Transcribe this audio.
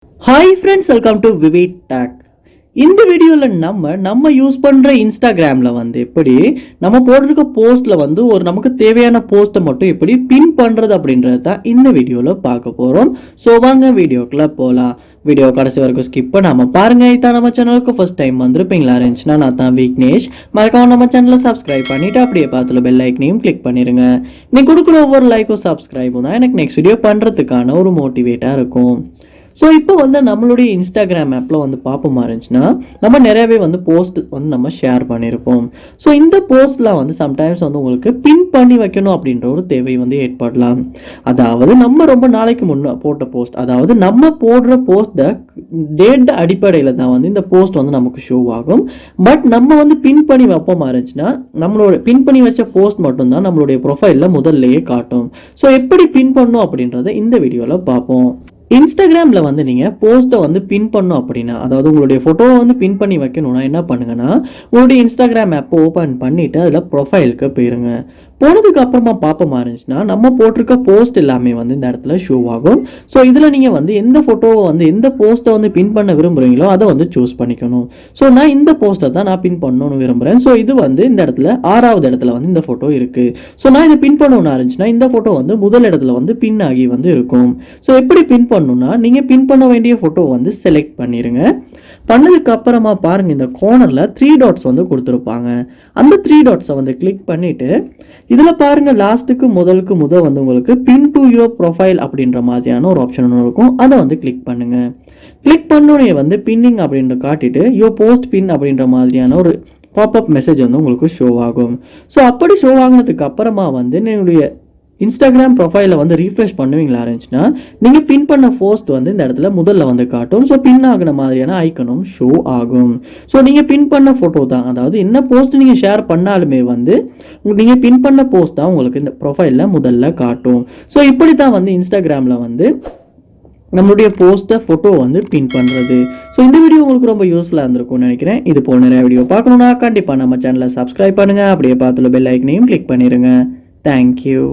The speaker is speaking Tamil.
Hi friends, welcome to VividTech. இந்த வீடியோவில் நம்ம யூஸ் பண்ணுற இன்ஸ்டாகிராமில் எப்படி நம்ம போட்டிருக்க போஸ்ட்டில் நமக்கு தேவையான போஸ்ட்டை மட்டும் எப்படி பின் பண்ணுறது அப்படின்றது தான் இந்த வீடியோவில் பார்க்க போகிறோம். ஸோ வாங்க வீடியோக்குள்ளே போகலாம். வீடியோ கடைசி வரைக்கும் ஸ்கிப் பண்ணாமல் பாருங்கள். இதான் நம்ம சேனலுக்கு ஃபர்ஸ்ட் டைம் வந்திருப்பீங்களா இருந்துச்சுன்னா நான் தான் விக்னேஷ். மறக்காம நம்ம சேனலை சப்ஸ்கிரைப் பண்ணிவிட்டு அப்படியே பார்த்துல பெல் ஐக்கனையும் கிளிக் பண்ணிடுங்க. நீ கொடுக்குற ஒவ்வொரு லைக்கும் சப்ஸ்கிரைபும் தான் எனக்கு நெக்ஸ்ட் வீடியோ பண்ணுறதுக்கான ஒரு மோட்டிவேட்டாக இருக்கும். ஸோ இப்போ நம்மளுடைய இன்ஸ்டாகிராம் ஆப்பில் பார்ப்போமா இருந்துச்சுன்னா நம்ம நிறையவே போஸ்ட் நம்ம ஷேர் பண்ணியிருப்போம். ஸோ இந்த போஸ்ட்லாம் சம்டைம்ஸ் உங்களுக்கு பின் பண்ணி வைக்கணும் அப்படின்ற ஒரு தேவை ஏற்படலாம். அதாவது நம்ம ரொம்ப நாளைக்கு முன்னே போட்ட போஸ்ட், அதாவது நம்ம போடுற போஸ்ட்டை டேட் அடிப்படையில் தான் இந்த போஸ்ட் நமக்கு ஷோ ஆகும். பட் நம்ம பின் பண்ணி வைப்போமா இருந்துச்சுன்னா நம்மளோட பின் பண்ணி வச்ச போஸ்ட் மட்டும்தான் நம்மளுடைய ப்ரொஃபைலில் முதல்லையே காட்டும். ஸோ எப்படி பின் பண்ணும் அப்படின்றத இந்த வீடியோவில் பார்ப்போம். இன்ஸ்டாகிராமில் நீங்கள் போஸ்ட்டை பின் பண்ணணும் அப்படின்னா, அதாவது உங்களுடைய ஃபோட்டோவை பின் பண்ணி வைக்கணும்னா என்ன பண்ணுங்கன்னா, உங்களுடைய இன்ஸ்டாகிராம் ஆப்பை ஓப்பன் பண்ணிவிட்டு அதில் ப்ரொஃபைலுக்கு போயிருங்க. போனதுக்கு அப்புறமா பார்ப்போமா இருந்துச்சுன்னா நம்ம போட்டிருக்க போஸ்ட் எல்லாமே இந்த இடத்துல ஷோ ஆகும். ஸோ இதில் நீங்கள் எந்த ஃபோட்டோவை எந்த போஸ்ட்டை பின் பண்ண விரும்புகிறீங்களோ அதை சூஸ் பண்ணிக்கணும். ஸோ நான் இந்த போஸ்ட்டை தான் நான் பின் பண்ணணும்னு விரும்புகிறேன். ஸோ இது இந்த இடத்துல 6வது இடத்துல இந்த ஃபோட்டோ இருக்குது. ஸோ நான் இதை பின் பண்ணணும்னு இருந்துச்சுன்னா இந்த ஃபோட்டோ முதல் இடத்துல பின் ஆகி இருக்கும். ஸோ எப்படி பின் பண்ணணும்னா நீங்கள் பின் பண்ண வேண்டிய ஃபோட்டோ செலக்ட் பண்ணிடுங்க. பண்ணதுக்கு அப்புறமா பாருங்கள், இந்த கார்னரில் 3 டாட்ஸ் கொடுத்துருப்பாங்க. அந்த 3 டாட்ஸை கிளிக் பண்ணிவிட்டு இதில் பாருங்கள், லாஸ்ட்டுக்கு முதலுக்கு உங்களுக்கு பின் டு யுவர் ப்ரொஃபைல் அப்படின்ற மாதிரியான ஒரு ஆப்ஷன் ஒன்று இருக்கும். அதை கிளிக் பண்ணுங்கள். கிளிக் பண்ணோடனே பின்னிங் அப்படின்ற காட்டிட்டு யுவர் போஸ்ட் பின் அப்படின்ற மாதிரியான ஒரு பாப்அப் மெசேஜ் உங்களுக்கு ஷோ ஆகும். ஸோ அப்படி ஷோ ஆகினதுக்கு அப்புறமா என்னுடைய இன்ஸ்டாகிராம் ப்ரொஃபைலில் ரீஃப்ரெஷ் பண்ணுவீங்களா இருந்துச்சுன்னா நீங்கள் பின் பண்ண போஸ்ட் இந்த இடத்துல முதல்ல காட்டும். ஸோ பின் ஆகின மாதிரியான ஐக்கனும் ஷோ ஆகும். ஸோ நீங்கள் பின் பண்ண ஃபோட்டோ தான், அதாவது என்ன போஸ்ட் நீங்கள் ஷேர் பண்ணாலுமே நீங்கள் பின் பண்ண போஸ்ட் தான் உங்களுக்கு இந்த ப்ரொஃபைலில் முதல்ல காட்டும். ஸோ இப்படி தான் இன்ஸ்டாகிராமில் நம்மளுடைய போஸ்ட்டை ஃபோட்டோ பின் பண்ணுறது. ஸோ இந்த வீடியோ உங்களுக்கு ரொம்ப யூஸ்ஃபுல்லாக இருந்திருக்கும்னு நினைக்கிறேன். இது போல் நிறைய வீடியோ பார்க்கணுன்னா கண்டிப்பாக நம்ம சேனலை சப்ஸ்கிரைப் பண்ணுங்கள். அப்படியே பார்த்துல பெல் ஐக்கனையும் கிளிக் பண்ணிடுங்க. தேங்க்யூ.